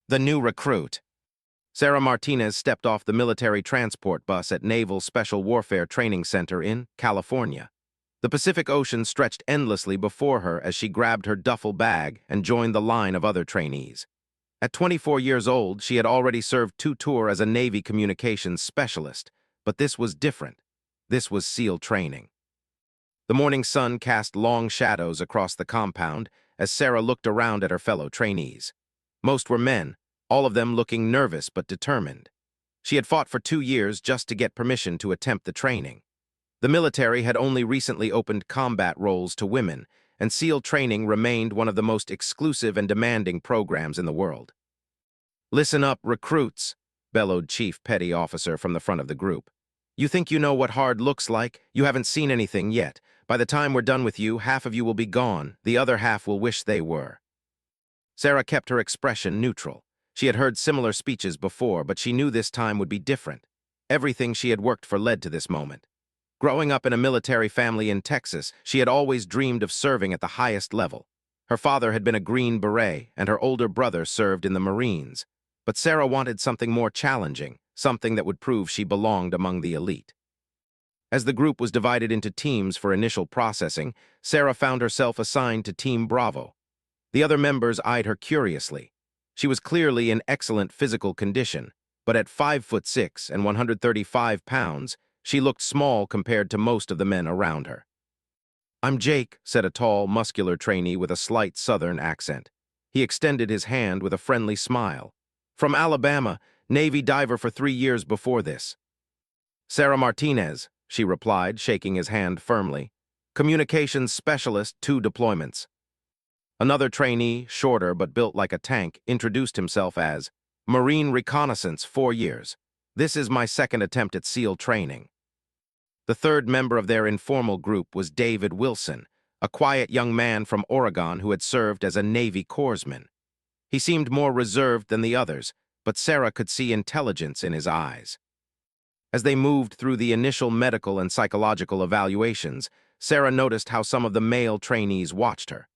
The new recruit. Sarah Martinez stepped off the military transport bus at Naval Special Warfare Training Center in California. The Pacific Ocean stretched endlessly before her as she grabbed her duffel bag and joined the line of other trainees. At 24 years old, she had already served 2 tours as a Navy communications specialist, but this was different. This was SEAL training. The morning sun cast long shadows across the compound as Sarah looked around at her fellow trainees. Most were men, all of them looking nervous but determined. She had fought for 2 years just to get permission to attempt the training. The military had only recently opened combat roles to women, and SEAL training remained one of the most exclusive and demanding programs in the world. "Listen up, recruits," bellowed Chief Petty Officer from the front of the group. "You think you know what hard looks like? You haven't seen anything yet. By the time we're done with you, half of you will be gone. The other half will wish they were." Sarah kept her expression neutral. She had heard similar speeches before, but she knew this time would be different. Everything she had worked for led to this moment. Growing up in a military family in Texas, she had always dreamed of serving at the highest level. Her father had been a Green Beret, and her older brother served in the Marines. But Sarah wanted something more challenging, something that would prove she belonged among the elite. As the group was divided into teams for initial processing, Sarah found herself assigned to Team Bravo. The other members eyed her curiously. She was clearly in excellent physical condition, but at 5'6" and 135 pounds, she looked small compared to most of the men around her. "I'm Jake," said a tall, muscular trainee with a slight Southern accent. He extended his hand with a friendly smile. "From Alabama, Navy diver for 3 years before this." "Sarah Martinez," she replied, shaking his hand firmly. "Communications specialist, 2 deployments." Another trainee, shorter but built like a tank, introduced himself as Marine Reconnaissance, 4 years. "This is my second attempt at SEAL training." The third member of their informal group was David Wilson, a quiet young man from Oregon who had served as a Navy corpsman. He seemed more reserved than the others, but Sarah could see intelligence in his eyes. As they moved through the initial medical and psychological evaluations, Sarah noticed how some of the male trainees watched her.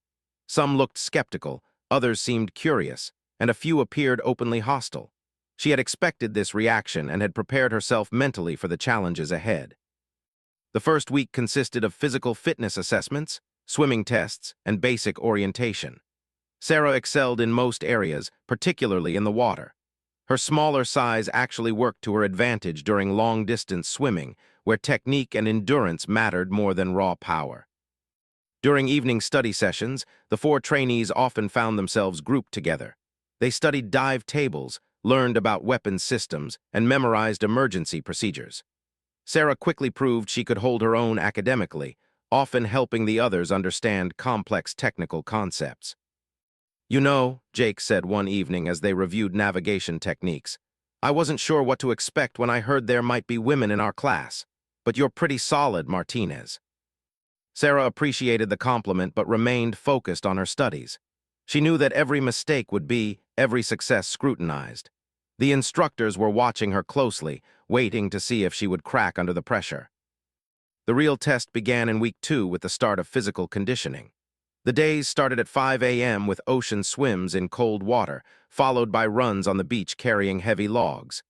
Some looked skeptical, others seemed curious, and a few appeared openly hostile. She had expected this reaction and had prepared herself mentally for the challenges ahead. The first week consisted of physical fitness assessments, swimming tests, and basic orientation. Sarah excelled in most areas, particularly in the water. Her smaller size actually worked to her advantage during long-distance swimming, where technique and endurance mattered more than raw power. During evening study sessions, the 4 trainees often found themselves grouped together. They studied dive tables, learned about weapons systems, and memorized emergency procedures. Sarah quickly proved she could hold her own academically, often helping the others understand complex technical concepts. "You know," Jake said one evening as they reviewed navigation techniques, "I wasn't sure what to expect when I heard there might be women in our class. But you're pretty solid, Martinez." Sarah appreciated the compliment but remained focused on her studies. She knew that every mistake would be, every success scrutinized. The instructors were watching her closely, waiting to see if she would crack under the pressure. The real test began in week 2 with the start of physical conditioning. The days started at 5 a.m. with ocean swims in cold water, followed by runs on the beach carrying heavy logs.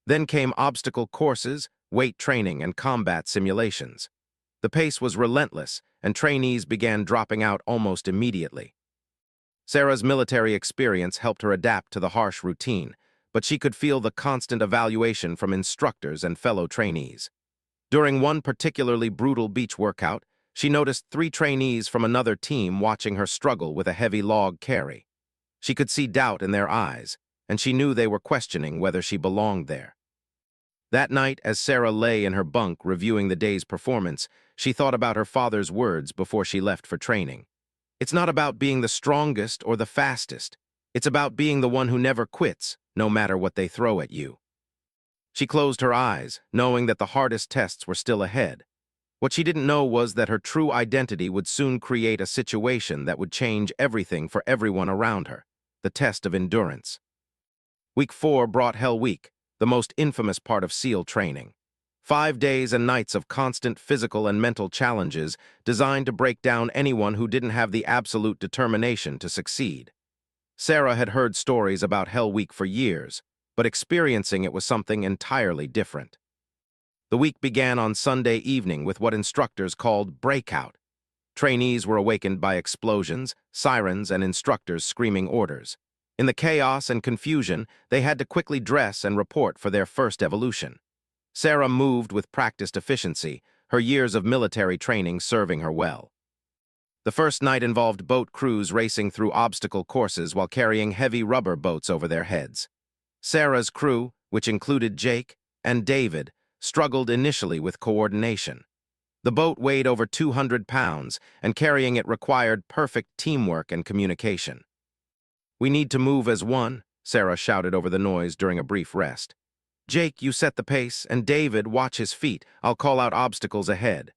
Then came obstacle courses, weight training, and combat simulations. The pace was relentless, and trainees began dropping out almost immediately. Sarah's military experience helped her adapt to the harsh routine, but she could feel the constant evaluation from instructors and fellow trainees. During one particularly brutal beach workout, she noticed 3 trainees from another team watching her struggle with a heavy log carry. She could see doubt in their eyes, and she knew they were questioning whether she belonged there. That night, as Sarah lay in her bunk reviewing the day's performance, she thought about her father's words before she left for training. "It's not about being the strongest or the fastest. It's about being the one who never quits, no matter what they throw at you." She closed her eyes, knowing that the hardest tests were still ahead. What she didn't know was that her true identity would soon create a situation that would change everything for everyone around her, the test of endurance. Week 4 brought Hell Week, the most infamous part of SEAL training. 5 days and nights of constant physical and mental challenges designed to break down anyone who didn't have the absolute determination to succeed. Sarah had heard stories about Hell Week for years, but experiencing it was something entirely different. The week began on Sunday evening with what instructors called breakout. Trainees were awakened by explosions, sirens, and instructors screaming orders. In the chaos and confusion, they had to quickly dress and report for their first evolution. Sarah moved with practiced efficiency, her years of military training serving her well. The first night involved boat crews racing through obstacle courses while carrying heavy rubber boats over their heads. Sarah's crew, which included Jake and David, struggled initially with coordination. The boat weighed over 200 pounds, and carrying it required perfect teamwork and communication. "We need to move as one," Sarah shouted over the noise during a brief rest. "Jake, you set the pace, and David, watch his feet. I'll call out obstacles ahead."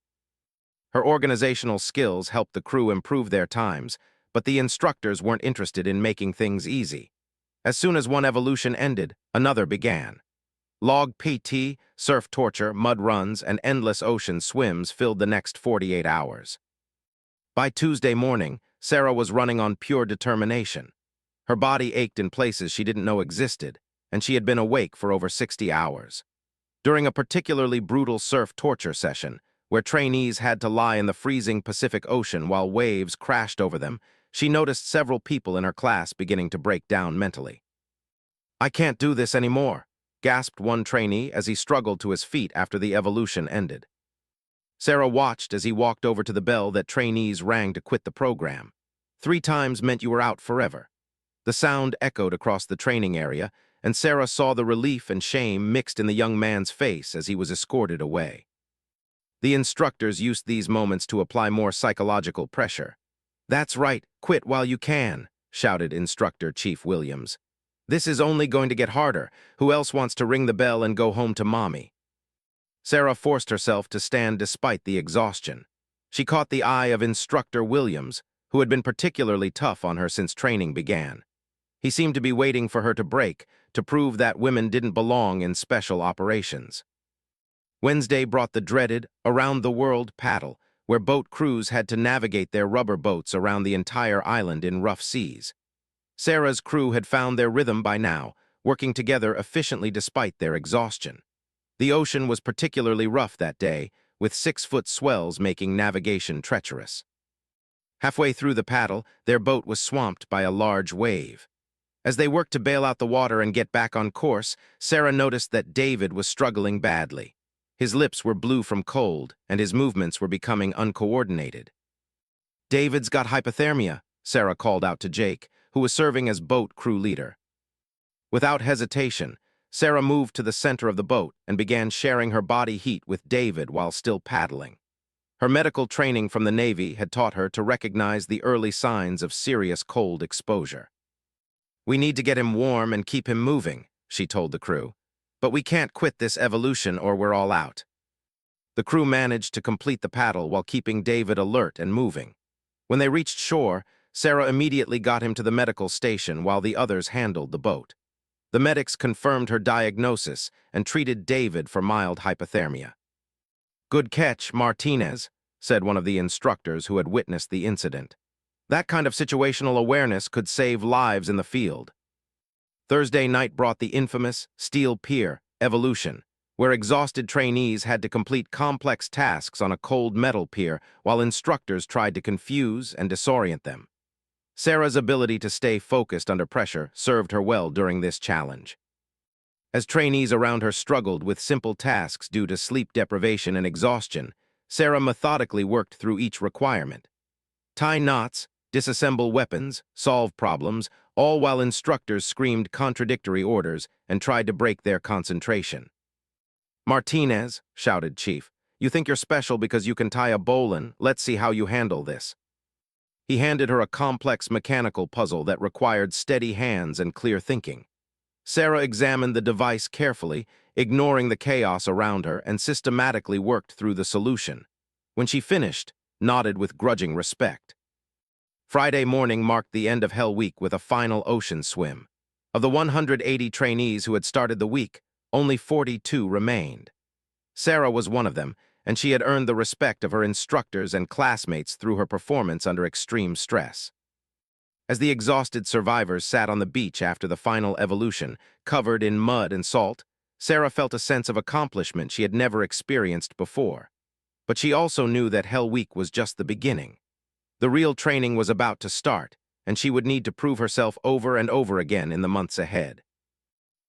Her organizational skills helped the crew improve their times, but the instructors weren't interested in making things easy. As soon as one evolution ended, another began. Log PT, surf torture, mud runs, and endless ocean swims filled the next 48 hours. By Tuesday morning, Sarah was running on pure determination. Her body ached in places she didn't know existed, and she had been awake for over 60 hours. During a particularly brutal surf torture session, where trainees had to lie in the freezing Pacific Ocean while waves crashed over them, she noticed several people in her class beginning to break down mentally. "I can't do this anymore," gasped one trainee as he struggled to his feet after the evolution ended. Sarah watched as he walked over to the bell that trainees rang to quit the program. 3 times meant you were out forever. The sound echoed across the training area, and Sarah saw the relief and shame mixed in the young man's face as he was escorted away. The instructors used these moments to apply more psychological pressure. "That's right, quit while you can," shouted Instructor Chief Williams. "This is only going to get harder. Who else wants to ring the bell and go home to mommy?" Sarah forced herself to stand despite the exhaustion. She caught the eye of Instructor Williams, who had been particularly tough on her since training began. He seemed to be waiting for her to break, to prove that women didn't belong in special operations. Wednesday brought the dreaded around-the-world paddle, where boat crews had to navigate their rubber boats around the entire island in rough seas. Sarah's crew had found their rhythm by now, working together efficiently despite their exhaustion. The ocean was particularly rough that day, with 6-foot swells making navigation treacherous. Halfway through the paddle, their boat was swamped by a large wave. As they worked to bail out the water and get back on course, Sarah noticed that David was struggling badly. His lips were blue from cold, and his movements were becoming uncoordinated. "David's got hypothermia," Sarah called out to Jake, who was serving as boat crew leader. Without hesitation, Sarah moved to the center of the boat and began sharing her body heat with David while still paddling. Her medical training from the Navy had taught her to recognize the early signs of serious cold exposure. "We need to get him warm and keep him moving," she told the crew. "But we can't quit this evolution or we're all out." The crew managed to complete the paddle while keeping David alert and moving. When they reached shore, Sarah immediately got him to the medical station while the others handled the boat. The medics confirmed her diagnosis and treated David for mild hypothermia. "Good catch, Martinez," said one of the instructors who had witnessed the incident. "That kind of situational awareness could save lives in the field." Thursday night brought the infamous Steel Pier evolution, where exhausted trainees had to complete complex tasks on a cold metal pier while instructors tried to confuse and disorient them. Sarah's ability to stay focused under pressure served her well during this challenge. As trainees around her struggled with simple tasks due to sleep deprivation and exhaustion, Sarah methodically worked through each requirement. Tie knots, disassemble weapons, solve problems, all while instructors screamed contradictory orders and tried to break their concentration. "Martinez," shouted Chief, "you think you're special because you can tie a bowline. Let's see how you handle this." He handed her a complex mechanical puzzle that required steady hands and clear thinking. Sarah examined the device carefully, ignoring the chaos around her, and systematically worked through the solution. When she finished, nodded with grudging respect. Friday morning marked the end of Hell Week with a final ocean swim. Of the 180 trainees who had started the week, only 42 remained. Sarah was one of them, and she had earned the respect of her instructors and classmates through her performance under extreme stress. As the exhausted survivors sat on the beach after the final evolution, covered in mud and salt, Sarah felt a sense of accomplishment she had never experienced before. But she also knew that Hell Week was just the beginning. The real training was about to start, and she would need to prove herself over and over again in the months ahead.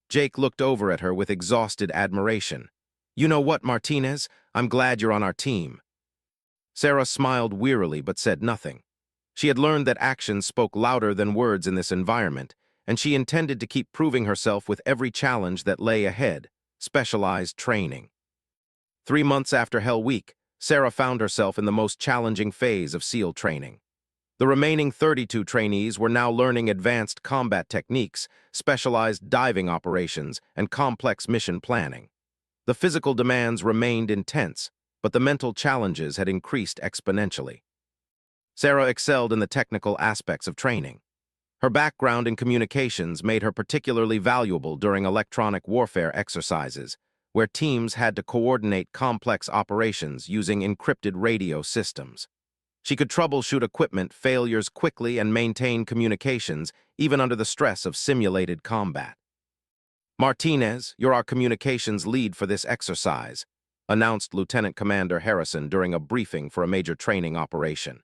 Jake looked over at her with exhausted admiration. "You know what, Martinez? I'm glad you're on our team." Sarah smiled wearily but said nothing. She had learned that actions spoke louder than words in this environment, and she intended to keep proving herself with every challenge that lay ahead: specialized training. 3 months after Hell Week, Sarah found herself in the most challenging phase of SEAL training. The remaining 32 trainees were now learning advanced combat techniques, specialized diving operations, and complex mission planning. The physical demands remained intense, but the mental challenges had increased exponentially. Sarah excelled in the technical aspects of training. Her background in communications made her particularly valuable during electronic warfare exercises, where teams had to coordinate complex operations using encrypted radio systems. She could troubleshoot equipment failures quickly and maintain communications even under the stress of simulated combat. "Martinez, you're our communications lead for this exercise," announced Lieutenant Commander Harrison during a briefing for a major training operation.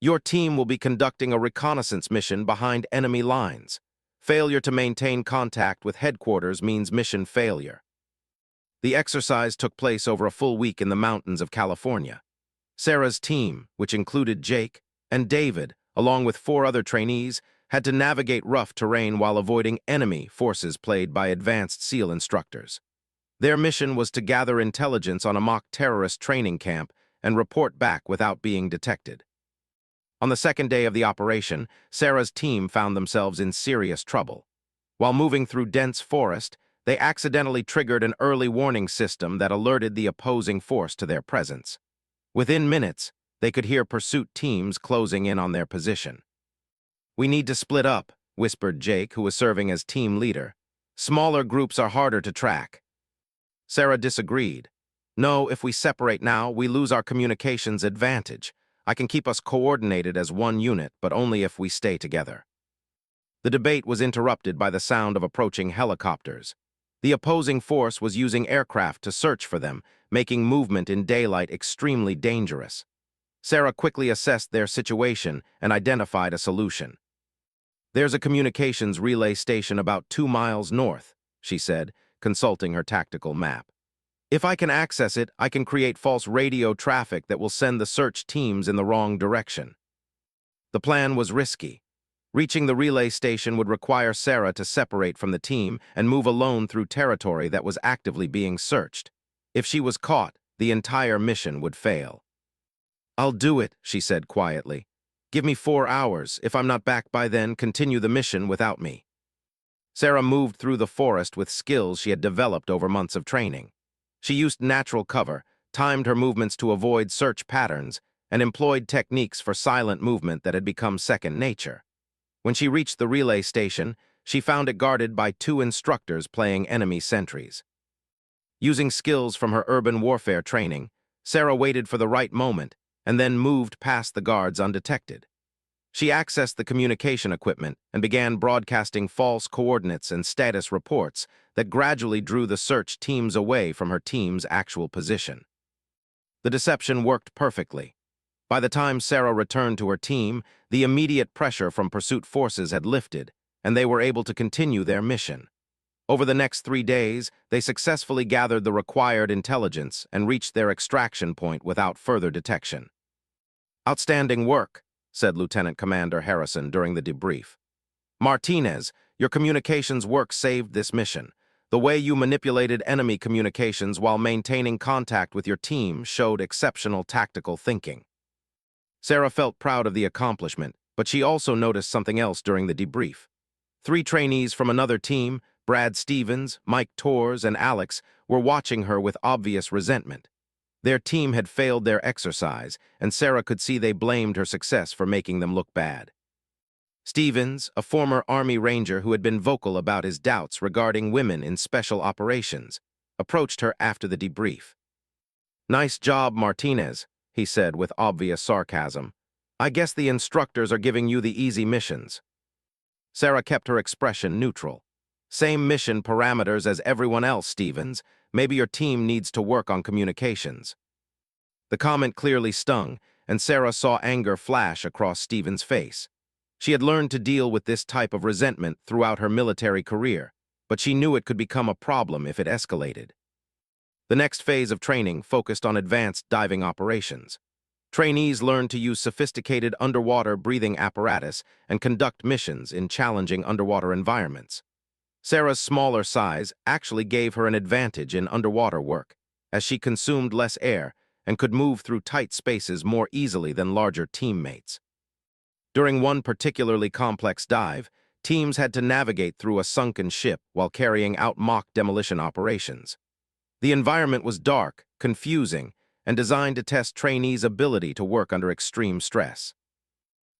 "Your team will be conducting a reconnaissance mission behind enemy lines. Failure to maintain contact with headquarters means mission failure." The exercise took place over a full week in the mountains of California. Sarah's team, which included Jake and David, along with 4 other trainees, had to navigate rough terrain while avoiding enemy forces played by advanced SEAL instructors. Their mission was to gather intelligence on a mock terrorist training camp and report back without being detected. On the second day of the operation, Sarah's team found themselves in serious trouble. While moving through dense forest, they accidentally triggered an early warning system that alerted the opposing force to their presence. Within minutes, they could hear pursuit teams closing in on their position. "We need to split up," whispered Jake, who was serving as team leader. "Smaller groups are harder to track." Sarah disagreed. "No, if we separate now, we lose our communications advantage. I can keep us coordinated as one unit, but only if we stay together." The debate was interrupted by the sound of approaching helicopters. The opposing force was using aircraft to search for them, making movement in daylight extremely dangerous. Sarah quickly assessed their situation and identified a solution. "There's a communications relay station about 2 miles north," she said, consulting her tactical map. "If I can access it, I can create false radio traffic that will send the search teams in the wrong direction." The plan was risky. Reaching the relay station would require Sarah to separate from the team and move alone through territory that was actively being searched. If she was caught, the entire mission would fail. "I'll do it," she said quietly. "Give me 4 hours. If I'm not back by then, continue the mission without me." Sarah moved through the forest with skills she had developed over months of training. She used natural cover, timed her movements to avoid search patterns, and employed techniques for silent movement that had become second nature. When she reached the relay station, she found it guarded by 2 instructors playing enemy sentries. Using skills from her urban warfare training, Sarah waited for the right moment and then moved past the guards undetected. She accessed the communication equipment and began broadcasting false coordinates and status reports that gradually drew the search teams away from her team's actual position. The deception worked perfectly. By the time Sarah returned to her team, the immediate pressure from pursuit forces had lifted, and they were able to continue their mission. Over the next 3 days, they successfully gathered the required intelligence and reached their extraction point without further detection. "Outstanding work," said Lieutenant Commander Harrison during the debrief. "Martinez, your communications work saved this mission. The way you manipulated enemy communications while maintaining contact with your team showed exceptional tactical thinking." Sarah felt proud of the accomplishment, but she also noticed something else during the debrief. 3 trainees from another team, Brad Stevens, Mike Torres, and Alex, were watching her with obvious resentment. Their team had failed their exercise, and Sarah could see they blamed her success for making them look bad. Stevens, a former Army Ranger who had been vocal about his doubts regarding women in special operations, approached her after the debrief. "Nice job, Martinez," he said with obvious sarcasm. "I guess the instructors are giving you the easy missions." Sarah kept her expression neutral. Same mission parameters as everyone else, Stevens. Maybe your team needs to work on communications. The comment clearly stung, and Sarah saw anger flash across Stevens' face. She had learned to deal with this type of resentment throughout her military career, but she knew it could become a problem if it escalated. The next phase of training focused on advanced diving operations. Trainees learned to use sophisticated underwater breathing apparatus and conduct missions in challenging underwater environments. Sarah's smaller size actually gave her an advantage in underwater work, as she consumed less air and could move through tight spaces more easily than larger teammates. During one particularly complex dive, teams had to navigate through a sunken ship while carrying out mock demolition operations. The environment was dark, confusing, and designed to test trainees' ability to work under extreme stress.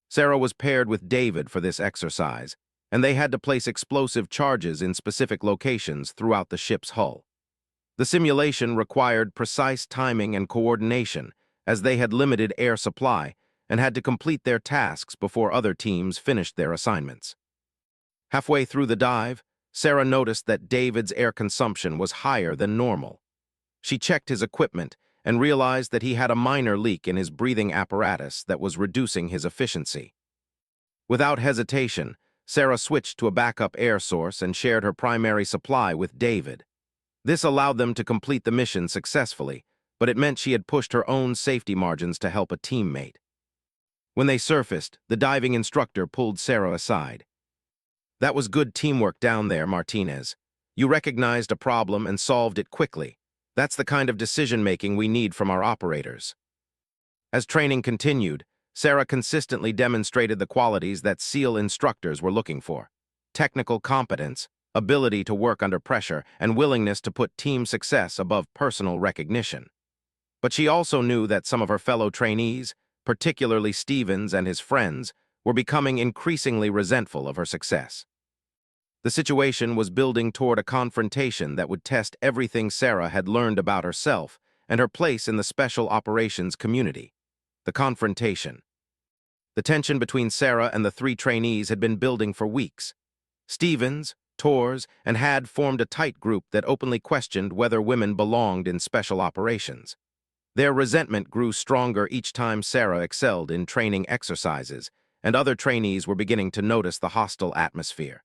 Sarah was paired with David for this exercise, and they had to place explosive charges in specific locations throughout the ship's hull. The simulation required precise timing and coordination, as they had limited air supply and had to complete their tasks before other teams finished their assignments. Halfway through the dive, Sarah noticed that David's air consumption was higher than normal. She checked his equipment and realized that he had a minor leak in his breathing apparatus that was reducing his efficiency. Without hesitation, Sarah switched to a backup air source and shared her primary supply with David. This allowed them to complete the mission successfully, but it meant she had pushed her own safety margins to help a teammate. When they surfaced, the diving instructor pulled Sarah aside. "That was good teamwork down there, Martinez. You recognized a problem and solved it quickly. That's the kind of decision-making we need from our operators." As training continued, Sarah consistently demonstrated the qualities that SEAL instructors were looking for: technical competence, ability to work under pressure, and willingness to put team success above personal recognition. But she also knew that some of her fellow trainees, particularly Stevens and his friends, were becoming increasingly resentful of her success. The situation was building toward a confrontation that would test everything Sarah had learned about herself and her place in the special operations community. The confrontation. The tension between Sarah and the three trainees had been building for weeks. Stevens, Torres, and Had formed a tight group that openly questioned whether women belonged in special operations. Their resentment grew stronger each time Sarah excelled in training exercises, and other trainees were beginning to notice the hostile atmosphere.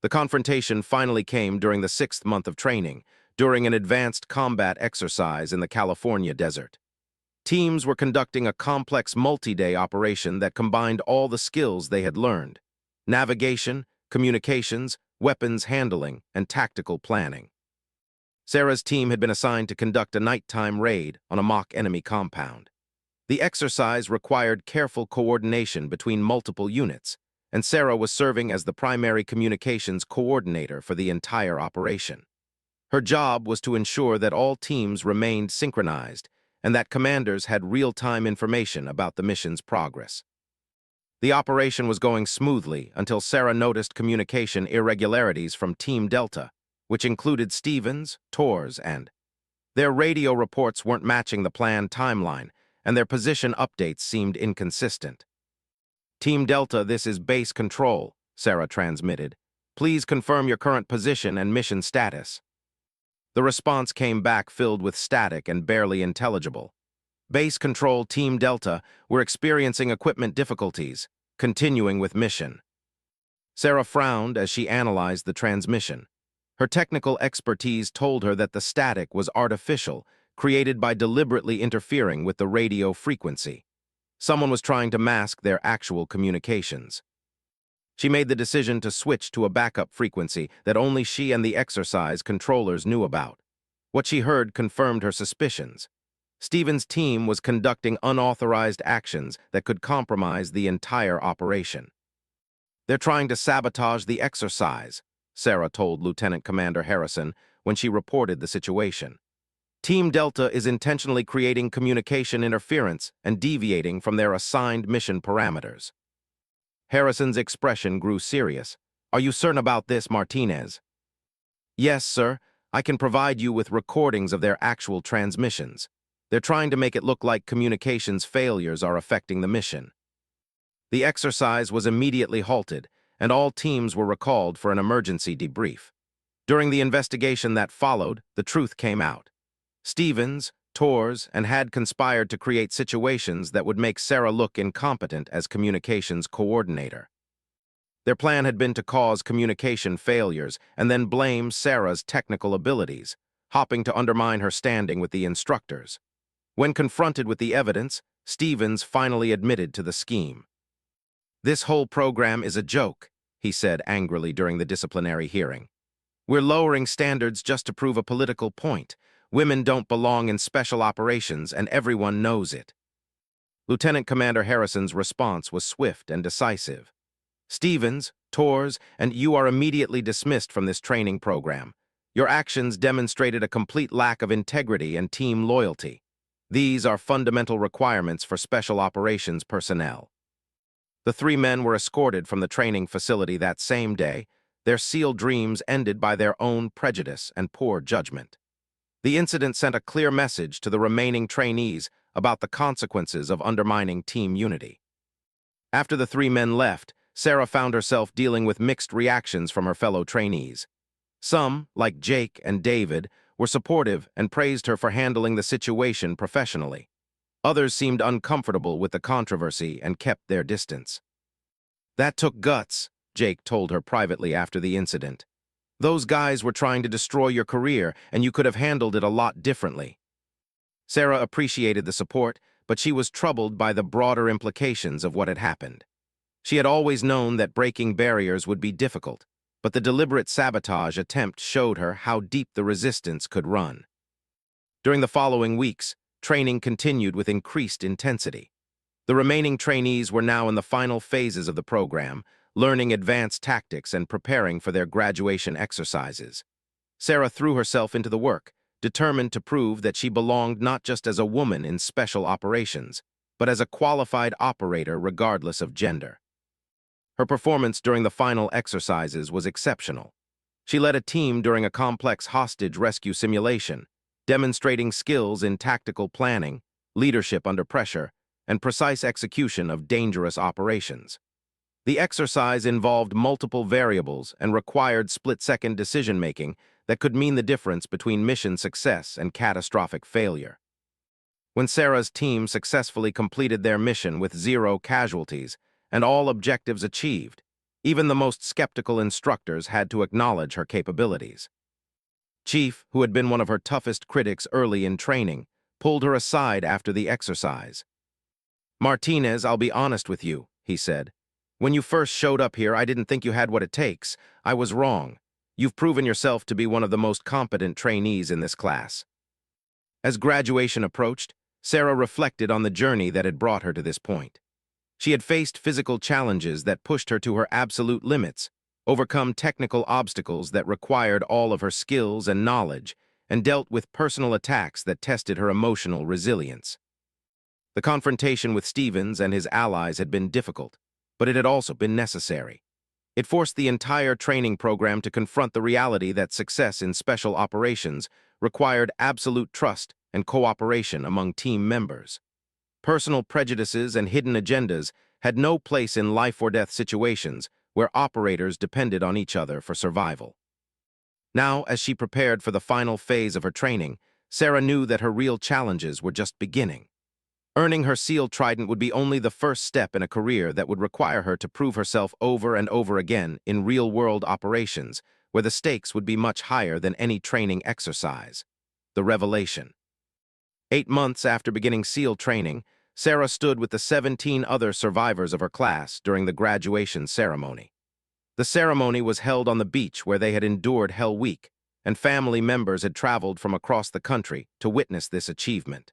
The confrontation finally came during the 6th month of training, during an advanced combat exercise in the California desert. Teams were conducting a complex multi-day operation that combined all the skills they had learned: navigation, communications, weapons handling, and tactical planning. Sarah's team had been assigned to conduct a nighttime raid on a mock enemy compound. The exercise required careful coordination between multiple units, and Sarah was serving as the primary communications coordinator for the entire operation. Her job was to ensure that all teams remained synchronized and that commanders had real-time information about the mission's progress. The operation was going smoothly until Sarah noticed communication irregularities from Team Delta, which included Stevens, Torres, and their radio reports weren't matching the planned timeline, and their position updates seemed inconsistent. "Team Delta, this is base control," Sarah transmitted. "Please confirm your current position and mission status." The response came back filled with static and barely intelligible. "Base control, Team Delta, we're experiencing equipment difficulties. Continuing with mission." Sarah frowned as she analyzed the transmission. Her technical expertise told her that the static was artificial, created by deliberately interfering with the radio frequency. Someone was trying to mask their actual communications. She made the decision to switch to a backup frequency that only she and the exercise controllers knew about. What she heard confirmed her suspicions. Stevens' team was conducting unauthorized actions that could compromise the entire operation. "They're trying to sabotage the exercise," Sarah told Lieutenant Commander Harrison when she reported the situation. "Team Delta is intentionally creating communication interference and deviating from their assigned mission parameters." Harrison's expression grew serious. "Are you certain about this, Martinez?" "Yes, sir. I can provide you with recordings of their actual transmissions. They're trying to make it look like communications failures are affecting the mission." The exercise was immediately halted, and all teams were recalled for an emergency debrief. During the investigation that followed, the truth came out. Stevens, Torres, and had conspired to create situations that would make Sarah look incompetent as communications coordinator. Their plan had been to cause communication failures and then blame Sarah's technical abilities, hoping to undermine her standing with the instructors. When confronted with the evidence, Stevens finally admitted to the scheme. "This whole program is a joke," he said angrily during the disciplinary hearing. "We're lowering standards just to prove a political point. Women don't belong in special operations, and everyone knows it." Lieutenant Commander Harrison's response was swift and decisive. "Stevens, Torres, and you are immediately dismissed from this training program. Your actions demonstrated a complete lack of integrity and team loyalty. These are fundamental requirements for special operations personnel." The three men were escorted from the training facility that same day, their SEAL dreams ended by their own prejudice and poor judgment. The incident sent a clear message to the remaining trainees about the consequences of undermining team unity. After the three men left, Sarah found herself dealing with mixed reactions from her fellow trainees. Some, like Jake and David, were supportive and praised her for handling the situation professionally. Others seemed uncomfortable with the controversy and kept their distance. "That took guts," Jake told her privately after the incident. "Those guys were trying to destroy your career, and you could have handled it a lot differently." Sarah appreciated the support, but she was troubled by the broader implications of what had happened. She had always known that breaking barriers would be difficult, but the deliberate sabotage attempt showed her how deep the resistance could run. During the following weeks, training continued with increased intensity. The remaining trainees were now in the final phases of the program, learning advanced tactics and preparing for their graduation exercises. Sarah threw herself into the work, determined to prove that she belonged not just as a woman in special operations, but as a qualified operator regardless of gender. Her performance during the final exercises was exceptional. She led a team during a complex hostage rescue simulation, demonstrating skills in tactical planning, leadership under pressure, and precise execution of dangerous operations. The exercise involved multiple variables and required split-second decision-making that could mean the difference between mission success and catastrophic failure. When Sarah's team successfully completed their mission with 0 casualties and all objectives achieved, even the most skeptical instructors had to acknowledge her capabilities. Chief, who had been one of her toughest critics early in training, pulled her aside after the exercise. "Martinez, I'll be honest with you," he said. "When you first showed up here, I didn't think you had what it takes. I was wrong. You've proven yourself to be one of the most competent trainees in this class." As graduation approached, Sarah reflected on the journey that had brought her to this point. She had faced physical challenges that pushed her to her absolute limits, overcome technical obstacles that required all of her skills and knowledge, and dealt with personal attacks that tested her emotional resilience. The confrontation with Stevens and his allies had been difficult, but it had also been necessary. It forced the entire training program to confront the reality that success in special operations required absolute trust and cooperation among team members. Personal prejudices and hidden agendas had no place in life-or-death situations where operators depended on each other for survival. Now, as she prepared for the final phase of her training, Sarah knew that her real challenges were just beginning. Earning her SEAL Trident would be only the first step in a career that would require her to prove herself over and over again in real-world operations, where the stakes would be much higher than any training exercise. The revelation. 8 months after beginning SEAL training, Sarah stood with the 17 other survivors of her class during the graduation ceremony. The ceremony was held on the beach where they had endured Hell Week, and family members had traveled from across the country to witness this achievement.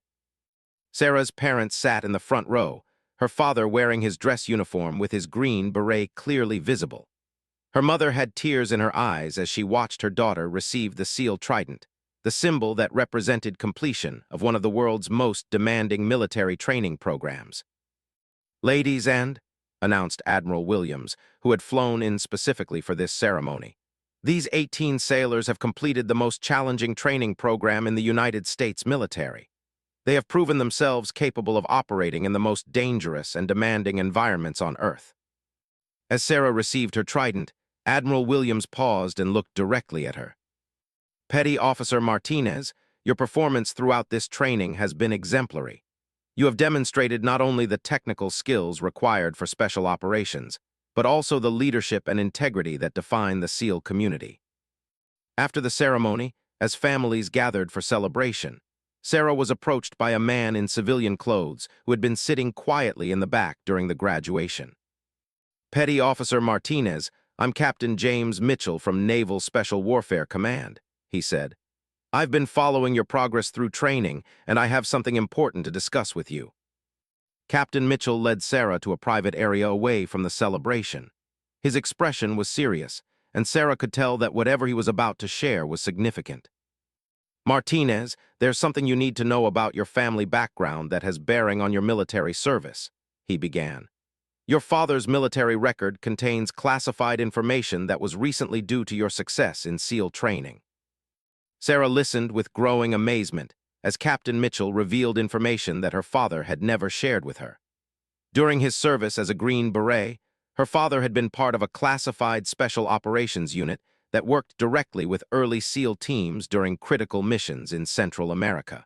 Sarah's parents sat in the front row, her father wearing his dress uniform with his green beret clearly visible. Her mother had tears in her eyes as she watched her daughter receive the SEAL Trident, the symbol that represented completion of one of the world's most demanding military training programs. "Ladies and," announced Admiral Williams, who had flown in specifically for this ceremony, "these 18 sailors have completed the most challenging training program in the United States military. They have proven themselves capable of operating in the most dangerous and demanding environments on Earth." As Sarah received her trident, Admiral Williams paused and looked directly at her. Petty Officer Martinez, your performance throughout this training has been exemplary. You have demonstrated not only the technical skills required for special operations, but also the leadership and integrity that define the SEAL community. After the ceremony, as families gathered for celebration, Sarah was approached by a man in civilian clothes who had been sitting quietly in the back during the graduation. Petty Officer Martinez, I'm Captain James Mitchell from Naval Special Warfare Command, he said. I've been following your progress through training, and I have something important to discuss with you. Captain Mitchell led Sarah to a private area away from the celebration. His expression was serious, and Sarah could tell that whatever he was about to share was significant. Martinez, there's something you need to know about your family background that has bearing on your military service, he began. Your father's military record contains classified information that was recently due to your success in SEAL training. Sarah listened with growing amazement as Captain Mitchell revealed information that her father had never shared with her. During his service as a Green Beret, her father had been part of a classified special operations unit that worked directly with early SEAL teams during critical missions in Central America.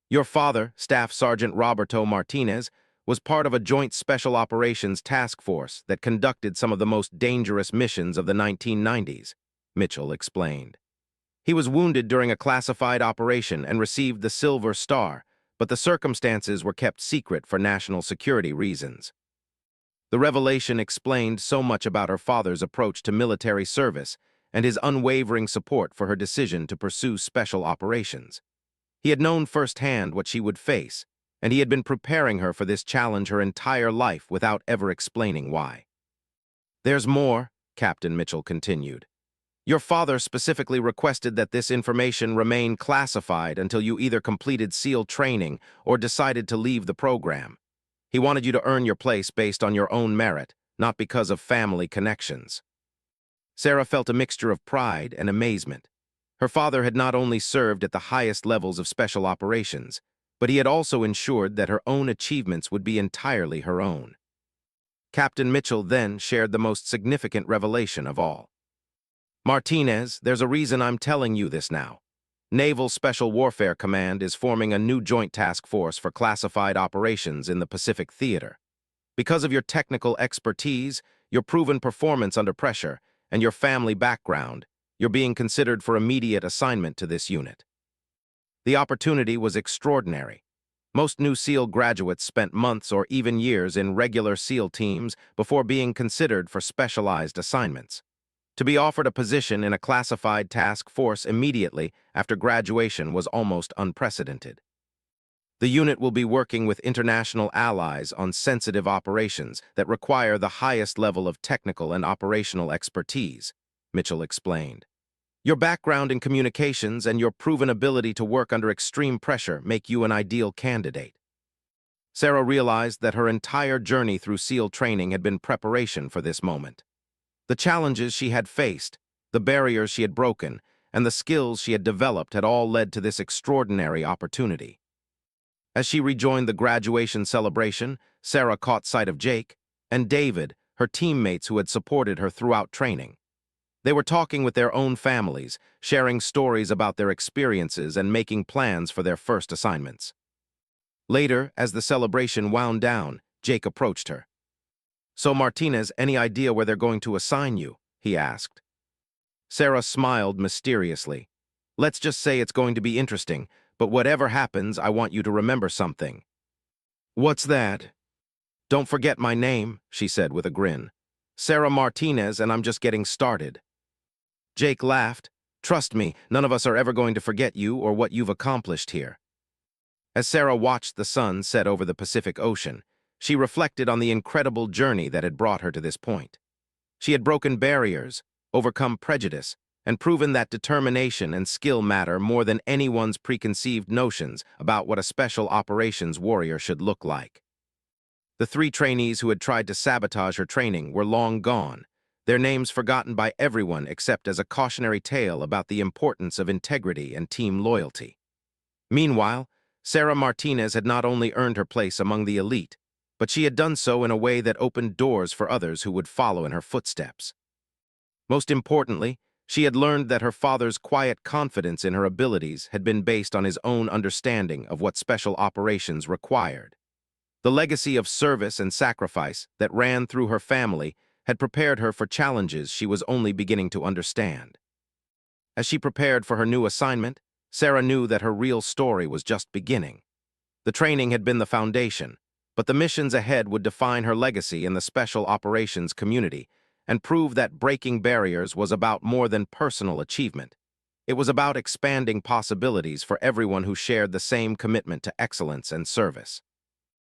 Your father, Staff Sergeant Roberto Martinez, was part of a joint special operations task force that conducted some of the most dangerous missions of the 1990s, Mitchell explained. He was wounded during a classified operation and received the Silver Star, but the circumstances were kept secret for national security reasons. The revelation explained so much about her father's approach to military service and his unwavering support for her decision to pursue special operations. He had known firsthand what she would face, and he had been preparing her for this challenge her entire life without ever explaining why. There's more, Captain Mitchell continued. Your father specifically requested that this information remain classified until you either completed SEAL training or decided to leave the program. He wanted you to earn your place based on your own merit, not because of family connections. Sarah felt a mixture of pride and amazement. Her father had not only served at the highest levels of special operations, but he had also ensured that her own achievements would be entirely her own. Captain Mitchell then shared the most significant revelation of all. Martinez, there's a reason I'm telling you this now. Naval Special Warfare Command is forming a new joint task force for classified operations in the Pacific Theater. Because of your technical expertise, your proven performance under pressure, and your family background, you're being considered for immediate assignment to this unit. The opportunity was extraordinary. Most new SEAL graduates spent months or even years in regular SEAL teams before being considered for specialized assignments. To be offered a position in a classified task force immediately after graduation was almost unprecedented. The unit will be working with international allies on sensitive operations that require the highest level of technical and operational expertise, Mitchell explained. Your background in communications and your proven ability to work under extreme pressure make you an ideal candidate. Sarah realized that her entire journey through SEAL training had been preparation for this moment. The challenges she had faced, the barriers she had broken, and the skills she had developed had all led to this extraordinary opportunity. As she rejoined the graduation celebration, Sarah caught sight of Jake and David, her teammates who had supported her throughout training. They were talking with their own families, sharing stories about their experiences and making plans for their first assignments. Later, as the celebration wound down, Jake approached her. So Martinez, any idea where they're going to assign you? He asked. Sarah smiled mysteriously. Let's just say it's going to be interesting, but whatever happens, I want you to remember something. What's that? Don't forget my name, she said with a grin. Sarah Martinez, and I'm just getting started. Jake laughed. Trust me, none of us are ever going to forget you or what you've accomplished here. As Sarah watched the sun set over the Pacific Ocean, she reflected on the incredible journey that had brought her to this point. She had broken barriers, overcome prejudice, and proven that determination and skill matter more than anyone's preconceived notions about what a special operations warrior should look like. The 3 trainees who had tried to sabotage her training were long gone, their names forgotten by everyone except as a cautionary tale about the importance of integrity and team loyalty. Meanwhile, Sarah Martinez had not only earned her place among the elite, but she had done so in a way that opened doors for others who would follow in her footsteps. Most importantly, she had learned that her father's quiet confidence in her abilities had been based on his own understanding of what special operations required. The legacy of service and sacrifice that ran through her family had prepared her for challenges she was only beginning to understand. As she prepared for her new assignment, Sarah knew that her real story was just beginning. The training had been the foundation, but the missions ahead would define her legacy in the special operations community and prove that breaking barriers was about more than personal achievement. It was about expanding possibilities for everyone who shared the same commitment to excellence and service.